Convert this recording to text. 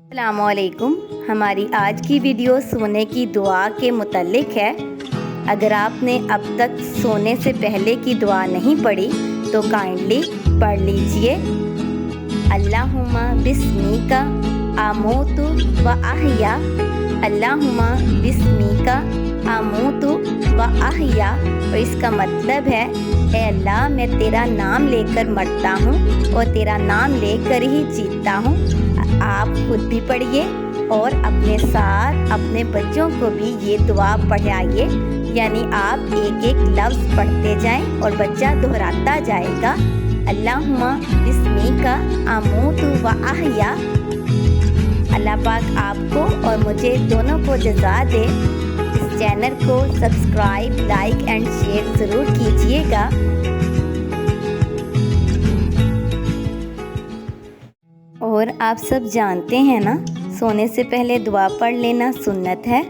السلام علیکم۔ ہماری آج کی ویڈیو سونے کی دعا کے متعلق ہے۔ اگر آپ نے اب تک سونے سے پہلے کی دعا نہیں پڑھی تو کائنڈلی پڑھ لیجئے۔ اللہم بسمیک اموت و احیا، اللہم بسمیک اموت و احیا، اور اس کا مطلب ہے اے اللہ میں تیرا نام لے کر مرتا ہوں اور تیرا نام لے کر ہی جیتا ہوں۔ آپ خود بھی پڑھیے اور اپنے ساتھ اپنے بچوں کو بھی یہ دعا پڑھائیے، یعنی آپ ایک ایک لفظ پڑھتے جائیں اور بچہ دہراتا جائے گا۔ اللہم بسمیک اموت و احیا۔ اللہ پاک آپ کو اور مجھے دونوں کو جزا دے۔ اس چینل کو سبسکرائب، لائک اینڈ شیئر ضرور کیجیے گا۔ اور آپ سب جانتے ہیں نا، سونے سے پہلے دعا پڑھ لینا سنت ہے۔